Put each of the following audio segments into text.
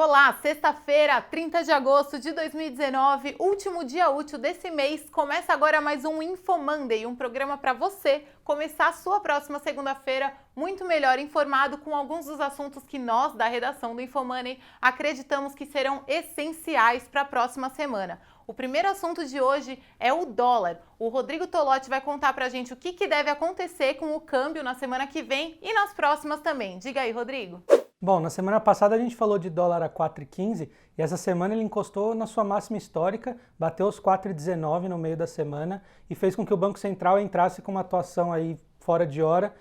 Olá, sexta-feira, 30 de agosto de 2019, último dia útil desse mês. Começa agora mais um Info Monday, um programa para você começar a sua próxima segunda-feira muito melhor informado com alguns dos assuntos que nós, da redação do Info Money, acreditamos que serão essenciais para a próxima semana. O primeiro assunto de hoje é o dólar. O Rodrigo Tolotti vai contar para a gente o que deve acontecer com o câmbio na semana que vem e nas próximas também. Diga aí, Rodrigo. Bom, na semana passada a gente falou de dólar a 4,15 e essa semana ele encostou na sua máxima histórica, bateu os 4,19 no meio da semana e fez com que o Banco Central entrasse com uma atuação aí fora de hora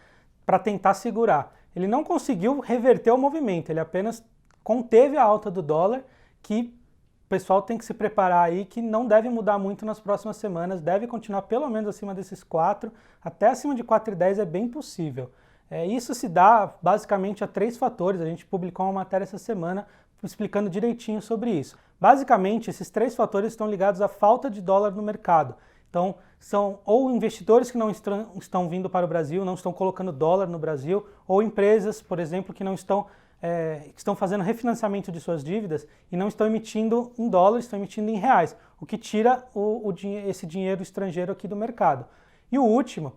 para tentar segurar. Ele não conseguiu reverter o movimento, ele apenas conteve a alta do dólar, que o pessoal tem que se preparar aí, que não deve mudar muito nas próximas semanas, deve continuar pelo menos acima desses 4, até acima de 4,10 é bem possível. Isso se dá basicamente a 3 fatores, a gente publicou uma matéria essa semana explicando direitinho sobre isso. Basicamente, esses 3 fatores estão ligados à falta de dólar no mercado. Então, são ou investidores que não estão vindo para o Brasil, não estão colocando dólar no Brasil, ou empresas, por exemplo, que estão fazendo refinanciamento de suas dívidas e não estão emitindo em dólares, estão emitindo em reais, o que tira esse dinheiro estrangeiro aqui do mercado. E o último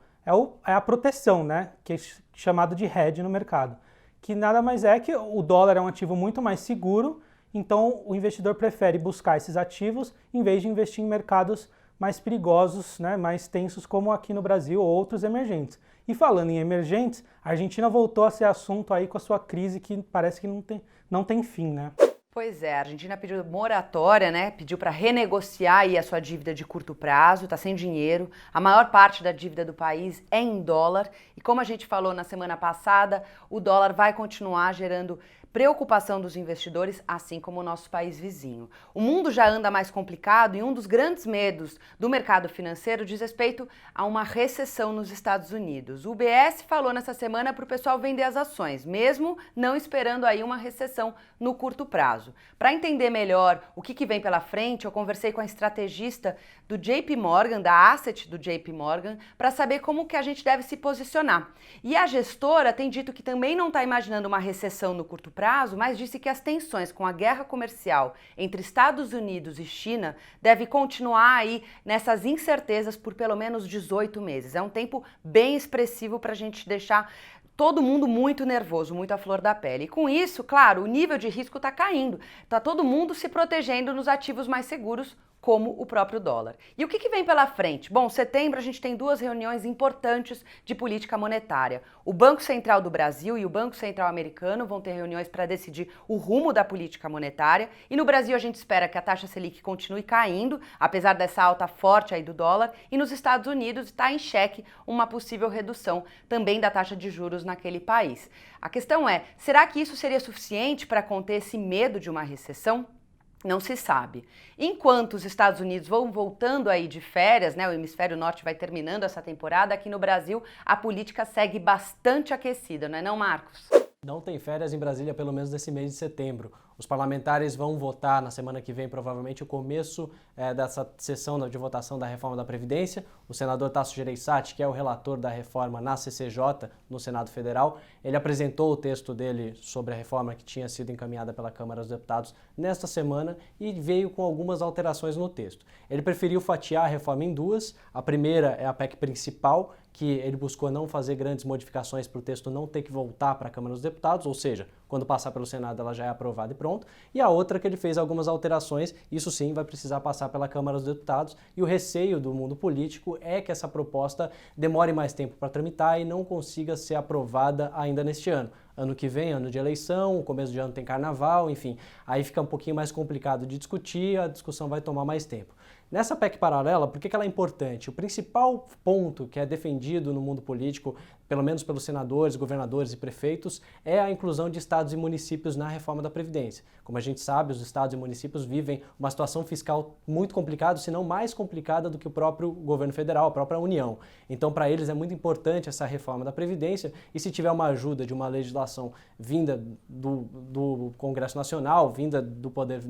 é a proteção, né, que é chamado de hedge no mercado, que nada mais é que o dólar é um ativo muito mais seguro, então o investidor prefere buscar esses ativos em vez de investir em mercados mais perigosos, né, mais tensos como aqui no Brasil ou outros emergentes. E falando em emergentes, a Argentina voltou a ser assunto aí com a sua crise que parece que não tem fim, né? Pois é, a Argentina pediu moratória, né? Pediu para renegociar aí a sua dívida de curto prazo, tá sem dinheiro. A maior parte da dívida do país é em dólar e como a gente falou na semana passada, o dólar vai continuar gerando preocupação dos investidores, assim como o nosso país vizinho. O mundo já anda mais complicado e um dos grandes medos do mercado financeiro diz respeito a uma recessão nos Estados Unidos. O UBS falou nessa semana para o pessoal vender as ações, mesmo não esperando aí uma recessão no curto prazo. Para entender melhor o que vem pela frente, eu conversei com a estrategista do JP Morgan, da Asset do JP Morgan, para saber como que a gente deve se posicionar. E a gestora tem dito que também não está imaginando uma recessão no curto prazo, mas disse que as tensões com a guerra comercial entre Estados Unidos e China devem continuar aí nessas incertezas por pelo menos 18 meses. É um tempo bem expressivo para a gente deixar todo mundo muito nervoso, muito à flor da pele. E com isso, claro, o nível de risco está caindo. Está todo mundo se protegendo nos ativos mais seguros, como o próprio dólar. E o que vem pela frente? Bom, setembro a gente tem 2 reuniões importantes de política monetária. O Banco Central do Brasil e o Banco Central americano vão ter reuniões para decidir o rumo da política monetária. E no Brasil a gente espera que a taxa Selic continue caindo, apesar dessa alta forte aí do dólar. E nos Estados Unidos está em xeque uma possível redução também da taxa de juros naquele país. A questão é, será que isso seria suficiente para conter esse medo de uma recessão? Não se sabe. Enquanto os Estados Unidos vão voltando aí de férias, né, o hemisfério norte vai terminando essa temporada, aqui no Brasil a política segue bastante aquecida, não é não, Marcos? Não tem férias em Brasília pelo menos nesse mês de setembro. Os parlamentares vão votar na semana que vem, provavelmente, o começo dessa sessão de votação da reforma da Previdência. O senador Tasso Gereissati, que é o relator da reforma na CCJ, no Senado Federal, ele apresentou o texto dele sobre a reforma que tinha sido encaminhada pela Câmara dos Deputados nesta semana e veio com algumas alterações no texto. Ele preferiu fatiar a reforma em 2. A primeira é a PEC principal, que ele buscou não fazer grandes modificações para o texto não ter que voltar para a Câmara dos Deputados, ou seja, quando passar pelo Senado ela já é aprovada e pronto. E a outra que ele fez algumas alterações, isso sim vai precisar passar pela Câmara dos Deputados, e o receio do mundo político é que essa proposta demore mais tempo para tramitar e não consiga ser aprovada ainda neste ano. Ano que vem, ano de eleição, começo de ano tem carnaval, enfim, aí fica um pouquinho mais complicado de discutir, a discussão vai tomar mais tempo. Nessa PEC paralela, por que ela é importante? O principal ponto que é defendido no mundo político, pelo menos pelos senadores, governadores e prefeitos, é a inclusão de estados e municípios na reforma da Previdência. Como a gente sabe, os estados e municípios vivem uma situação fiscal muito complicada, se não mais complicada do que o próprio governo federal, a própria União. Então, para eles é muito importante essa reforma da Previdência, e se tiver uma ajuda de uma legislação vinda do Congresso Nacional, vinda do Poder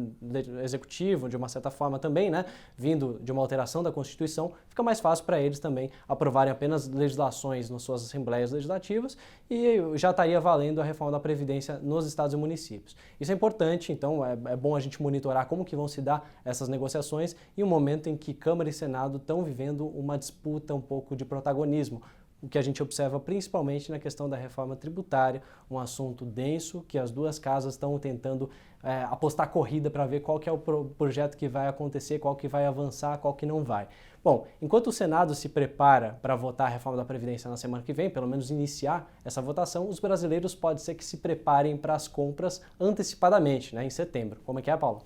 Executivo, de uma certa forma também, né, vinda vindo de uma alteração da Constituição, fica mais fácil para eles também aprovarem apenas legislações nas suas assembleias legislativas e já estaria valendo a reforma da Previdência nos estados e municípios. Isso é importante, então é bom a gente monitorar como que vão se dar essas negociações em um momento em que Câmara e Senado estão vivendo uma disputa um pouco de protagonismo. O que a gente observa principalmente na questão da reforma tributária, um assunto denso que as duas casas estão tentando apostar corrida para ver qual que é o projeto que vai acontecer, qual que vai avançar, qual que não vai. Bom, enquanto o Senado se prepara para votar a reforma da Previdência na semana que vem, pelo menos iniciar essa votação, os brasileiros pode ser que se preparem para as compras antecipadamente, né, em setembro. Como é que é, Paulo?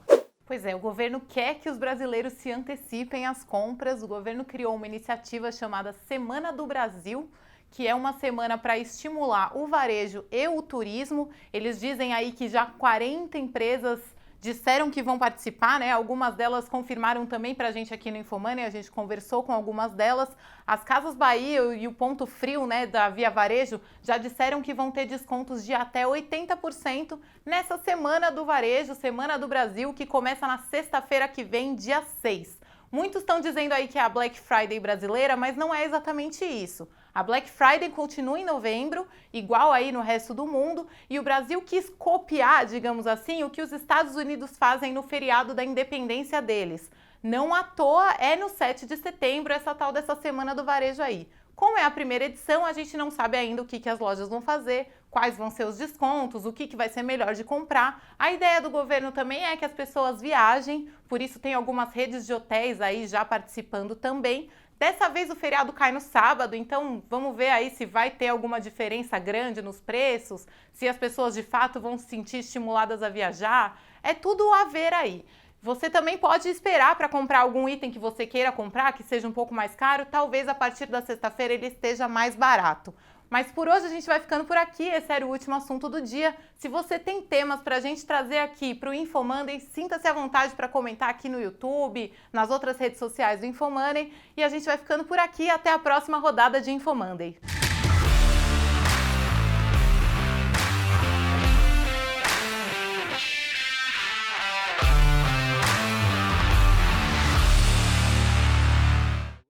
Pois é, o governo quer que os brasileiros se antecipem às compras. O governo criou uma iniciativa chamada Semana do Brasil, que é uma semana para estimular o varejo e o turismo. Eles dizem aí que já 40 empresas disseram que vão participar, né? Algumas delas confirmaram também para a gente aqui no Infomoney, a gente conversou com algumas delas. As Casas Bahia e o Ponto Frio, né, da Via Varejo, já disseram que vão ter descontos de até 80% nessa Semana do Varejo, Semana do Brasil, que começa na sexta-feira que vem, dia 6. Muitos estão dizendo aí que é a Black Friday brasileira, mas não é exatamente isso. A Black Friday continua em novembro, igual aí no resto do mundo, e o Brasil quis copiar, digamos assim, o que os Estados Unidos fazem no feriado da independência deles. Não à toa é no 7 de setembro essa tal dessa Semana do Varejo aí. Como é a primeira edição, a gente não sabe ainda o que as lojas vão fazer, quais vão ser os descontos, o que vai ser melhor de comprar. A ideia do governo também é que as pessoas viajem, por isso tem algumas redes de hotéis aí já participando também. Dessa vez o feriado cai no sábado, então vamos ver aí se vai ter alguma diferença grande nos preços, se as pessoas de fato vão se sentir estimuladas a viajar. É tudo a ver aí. Você também pode esperar para comprar algum item que você queira comprar, que seja um pouco mais caro, talvez a partir da sexta-feira ele esteja mais barato. Mas por hoje a gente vai ficando por aqui, esse era o último assunto do dia. Se você tem temas para a gente trazer aqui para o Infomoney, sinta-se à vontade para comentar aqui no YouTube, nas outras redes sociais do Infomoney. E a gente vai ficando por aqui, até a próxima rodada de Infomoney.